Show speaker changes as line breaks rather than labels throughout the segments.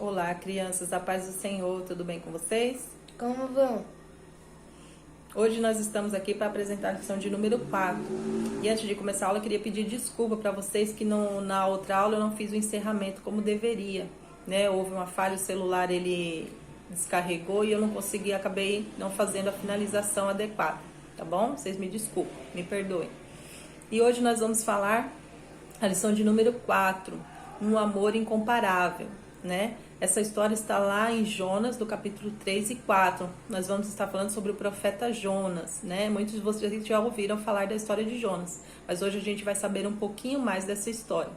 Olá, crianças, a paz do Senhor, tudo bem com vocês?
Como vão?
Hoje nós estamos aqui para apresentar a lição de número 4. E antes de começar a aula, eu queria pedir desculpa para vocês que na outra aula eu não fiz o encerramento como deveria, né? Houve uma falha, o celular ele descarregou e eu não consegui, acabei não fazendo a finalização adequada, tá bom? Vocês me desculpem, me perdoem. E hoje nós vamos falar a lição de número 4, um amor incomparável, né? Essa história está lá em Jonas, do capítulo 3 e 4. Nós vamos estar falando sobre o profeta Jonas, né? Muitos de vocês já ouviram falar da história de Jonas, mas hoje a gente vai saber um pouquinho mais dessa história.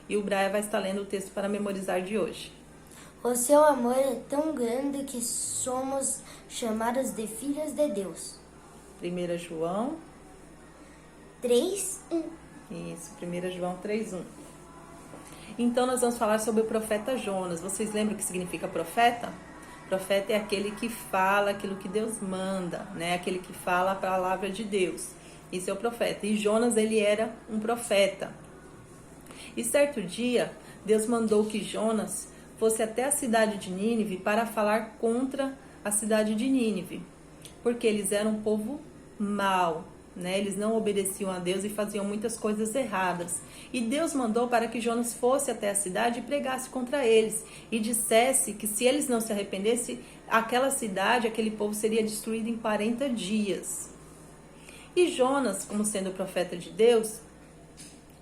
E o Braia vai estar lendo o texto para memorizar de hoje.
O seu amor é tão grande que somos chamadas de filhas de Deus.
1 João
3:1.
Isso, 1 João 3:1. Então nós vamos falar sobre o profeta Jonas. Vocês lembram o que significa profeta? Profeta é aquele que fala aquilo que Deus manda, né? Aquele que fala a palavra de Deus. Isso é o profeta. E Jonas, ele era um profeta. E certo dia, Deus mandou que Jonas fosse até a cidade de Nínive para falar contra a cidade de Nínive, porque eles eram um povo mau, né? Eles não obedeciam a Deus e faziam muitas coisas erradas. E Deus mandou para que Jonas fosse até a cidade e pregasse contra eles e dissesse que se eles não se arrependessem, aquela cidade, aquele povo seria destruído em 40 dias. E Jonas, como sendo o profeta de Deus,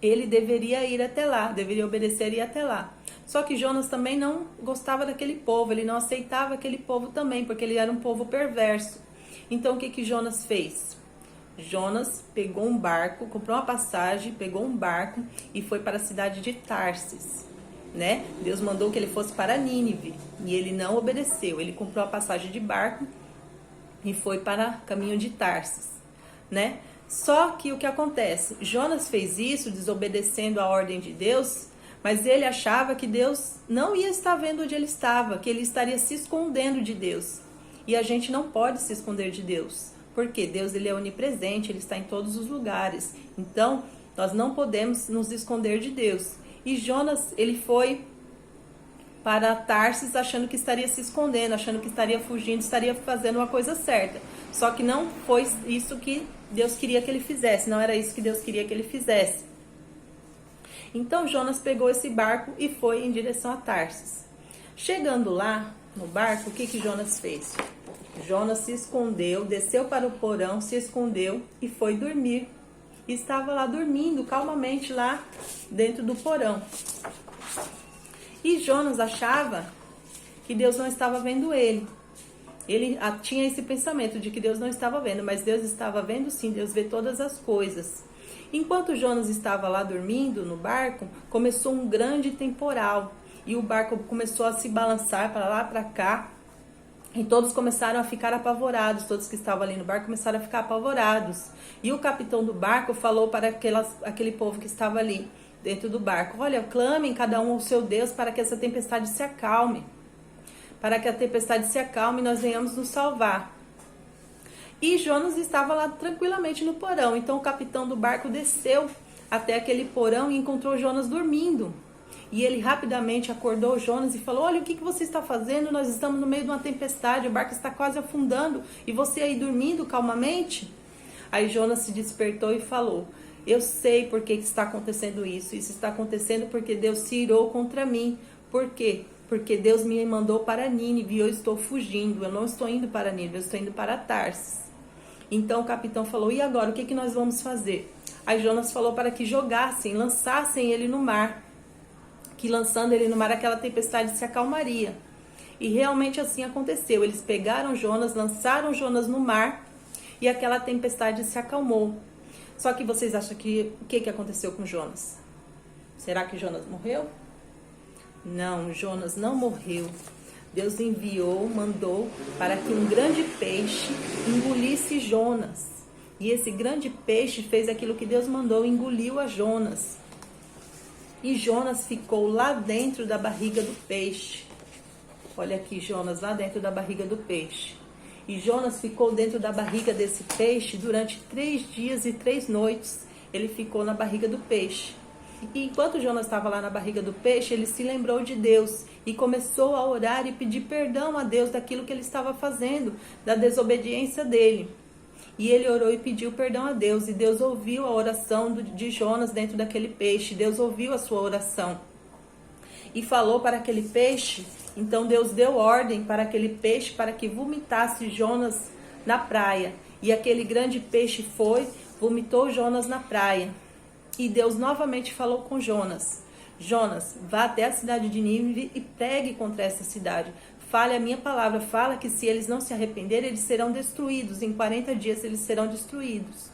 ele deveria ir até lá, deveria obedecer e ir até lá. Só que Jonas também não gostava daquele povo, ele não aceitava aquele povo também, porque ele era um povo perverso. Então o que Jonas fez? Jonas pegou um barco, comprou uma passagem, pegou um barco e foi para a cidade de Tarsis, né? Deus mandou que ele fosse para Nínive e ele não obedeceu. Ele comprou a passagem de barco e foi para o caminho de Tarsis, né? Só que o que acontece? Jonas fez isso desobedecendo a ordem de Deus, mas ele achava que Deus não ia estar vendo onde ele estava, que ele estaria se escondendo de Deus. E a gente não pode se esconder de Deus. Porque Deus, ele é onipresente, ele está em todos os lugares. Então, nós não podemos nos esconder de Deus. E Jonas, ele foi para Tarsis achando que estaria se escondendo, achando que estaria fugindo, estaria fazendo uma coisa certa. Só que não foi isso que Deus queria que ele fizesse, não era isso que Deus queria que ele fizesse. Então, Jonas pegou esse barco e foi em direção a Tarsis. Chegando lá, no barco, o que Jonas fez? Jonas se escondeu, desceu para o porão, se escondeu e foi dormir. E estava lá dormindo calmamente lá dentro do porão. E Jonas achava que Deus não estava vendo ele. Ele tinha esse pensamento de que Deus não estava vendo, mas Deus estava vendo sim, Deus vê todas as coisas. Enquanto Jonas estava lá dormindo no barco, começou um grande temporal. E o barco começou a se balançar para lá, para cá. E todos começaram a ficar apavorados, todos que estavam ali no barco começaram a ficar apavorados. E o capitão do barco falou para aquele povo que estava ali dentro do barco: olha, clamem cada um ao seu Deus para que essa tempestade se acalme. Para que a tempestade se acalme e nós venhamos nos salvar. E Jonas estava lá tranquilamente no porão. Então o capitão do barco desceu até aquele porão e encontrou Jonas dormindo. E ele rapidamente acordou Jonas e falou: olha, o que você está fazendo? Nós estamos no meio de uma tempestade, o barco está quase afundando e você aí dormindo calmamente? Aí Jonas se despertou e falou: eu sei por que está acontecendo isso. Isso está acontecendo porque Deus se irou contra mim. Por quê? Porque Deus me mandou para Nínive e eu estou fugindo. Eu não estou indo para Nínive, eu estou indo para Tarsis. Então o capitão falou: e agora, o que nós vamos fazer? Aí Jonas falou para que jogassem, lançassem ele no mar. Que lançando ele no mar, aquela tempestade se acalmaria. E realmente assim aconteceu. Eles pegaram Jonas, lançaram Jonas no mar e aquela tempestade se acalmou. Só que vocês acham que o que aconteceu com Jonas? Será que Jonas morreu? Não, Jonas não morreu. Deus enviou, mandou para que um grande peixe engolisse Jonas. E esse grande peixe fez aquilo que Deus mandou, engoliu a Jonas. E Jonas ficou lá dentro da barriga do peixe. Olha aqui, Jonas lá dentro da barriga do peixe. E Jonas ficou dentro da barriga desse peixe durante 3 dias e 3 noites. Ele ficou na barriga do peixe. E enquanto Jonas estava lá na barriga do peixe, ele se lembrou de Deus e começou a orar e pedir perdão a Deus daquilo que ele estava fazendo, da desobediência dele. E ele orou e pediu perdão a Deus, e Deus ouviu a oração de Jonas dentro daquele peixe. Deus ouviu a sua oração e falou para aquele peixe. Então Deus deu ordem para aquele peixe para que vomitasse Jonas na praia. E aquele grande peixe vomitou Jonas na praia. E Deus novamente falou com Jonas: Jonas, vá até a cidade de Nínive e pregue contra essa cidade. Fale a minha palavra, fala que se eles não se arrependerem, eles serão destruídos. Em 40 dias eles serão destruídos.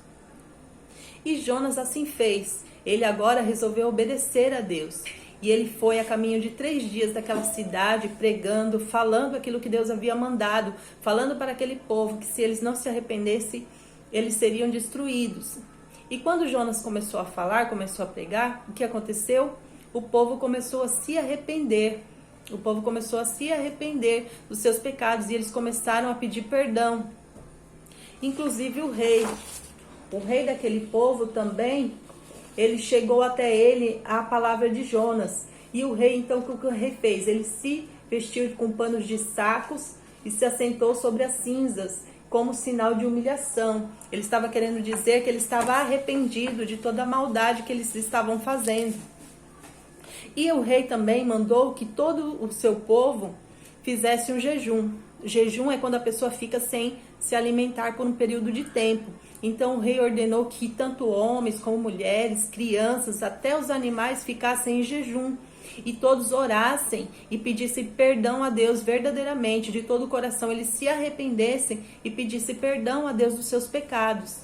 E Jonas assim fez. Ele agora resolveu obedecer a Deus. E ele foi a caminho de 3 dias daquela cidade, pregando, falando aquilo que Deus havia mandado, falando para aquele povo que se eles não se arrependessem, eles seriam destruídos. E quando Jonas começou a falar, começou a pregar, o que aconteceu? O povo começou a se arrepender. O povo começou a se arrepender dos seus pecados e eles começaram a pedir perdão. Inclusive o rei daquele povo também, ele chegou até ele a palavra de Jonas. E o rei, então, o que o rei fez? Ele se vestiu com panos de sacos e se assentou sobre as cinzas, como sinal de humilhação. Ele estava querendo dizer que ele estava arrependido de toda a maldade que eles estavam fazendo. E o rei também mandou que todo o seu povo fizesse um jejum. Jejum é quando a pessoa fica sem se alimentar por um período de tempo. Então o rei ordenou que tanto homens como mulheres, crianças, até os animais ficassem em jejum. E todos orassem e pedissem perdão a Deus verdadeiramente, de todo o coração. Eles se arrependessem e pedissem perdão a Deus dos seus pecados.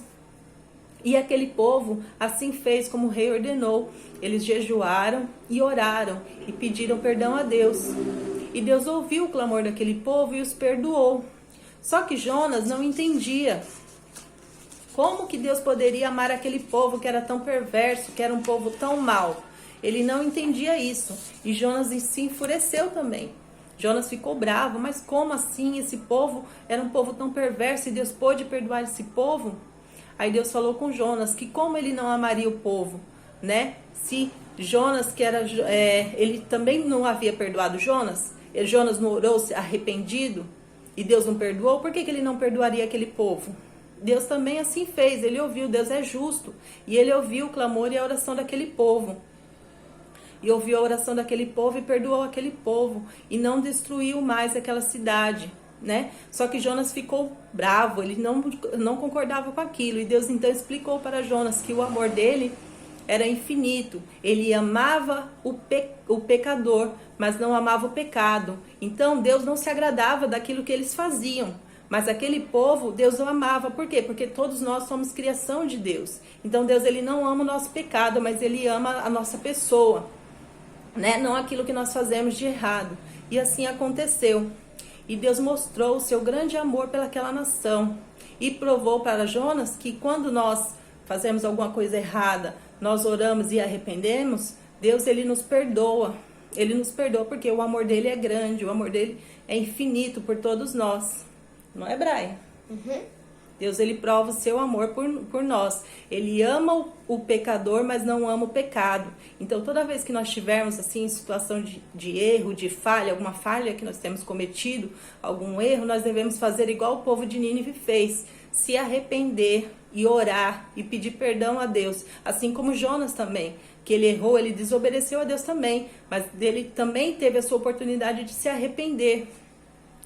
E aquele povo assim fez como o rei ordenou. Eles jejuaram e oraram e pediram perdão a Deus. E Deus ouviu o clamor daquele povo e os perdoou. Só que Jonas não entendia como que Deus poderia amar aquele povo que era tão perverso, que era um povo tão mau. Ele não entendia isso. E Jonas se enfureceu também. Jonas ficou bravo. Mas como assim? Esse povo era um povo tão perverso e Deus pôde perdoar esse povo? Aí Deus falou com Jonas que como ele não amaria o povo, né? Se Jonas, que era, ele também não havia perdoado Jonas, Jonas não orou arrependido e Deus não perdoou, por que ele não perdoaria aquele povo? Deus também assim fez, ele ouviu, Deus é justo, e ele ouviu o clamor e a oração daquele povo. E ouviu a oração daquele povo e perdoou aquele povo, e não destruiu mais aquela cidade, né? Só que Jonas ficou bravo, ele não concordava com aquilo, e Deus então explicou para Jonas que o amor dele era infinito. Ele amava o pecador, mas não amava o pecado. Então Deus não se agradava daquilo que eles faziam. Mas aquele povo, Deus o amava. Por quê? Porque todos nós somos criação de Deus. Então Deus, ele não ama o nosso pecado, mas ele ama a nossa pessoa, né? Não aquilo que nós fazemos de errado. E assim aconteceu. E Deus mostrou o seu grande amor pelaquela nação. E provou para Jonas que quando nós fazemos alguma coisa errada, nós oramos e arrependemos, Deus, ele nos perdoa. Ele nos perdoa porque o amor dele é grande, o amor dele é infinito por todos nós. Não é, Brian?
Uhum.
Deus, ele prova o seu amor por nós. Ele ama o pecador, mas não ama o pecado. Então, toda vez que nós estivermos assim, em situação de erro, de falha, alguma falha que nós temos cometido, algum erro, nós devemos fazer igual o povo de Nínive fez. Se arrepender e orar e pedir perdão a Deus. Assim como Jonas também, que ele errou, ele desobedeceu a Deus também. Mas ele também teve a sua oportunidade de se arrepender.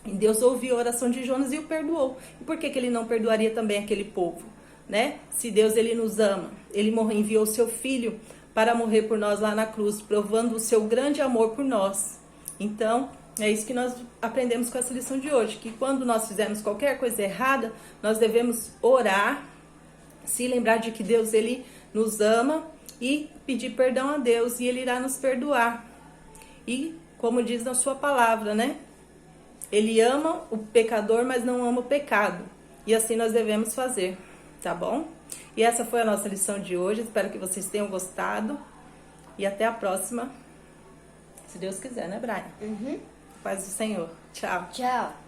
E Deus ouviu a oração de Jonas e o perdoou. E por que ele não perdoaria também aquele povo, né? Se Deus, ele nos ama, ele enviou o seu filho para morrer por nós lá na cruz, provando o seu grande amor por nós. Então, é isso que nós aprendemos com essa lição de hoje, que quando nós fizermos qualquer coisa errada, nós devemos orar, se lembrar de que Deus, ele nos ama e pedir perdão a Deus, e ele irá nos perdoar. E, como diz na sua palavra, né? Ele ama o pecador, mas não ama o pecado. E assim nós devemos fazer, tá bom? E essa foi a nossa lição de hoje. Espero que vocês tenham gostado. E até a próxima. Se Deuz quiser, né, Brian?
Uhum.
Paz do Senhor. Tchau.
Tchau.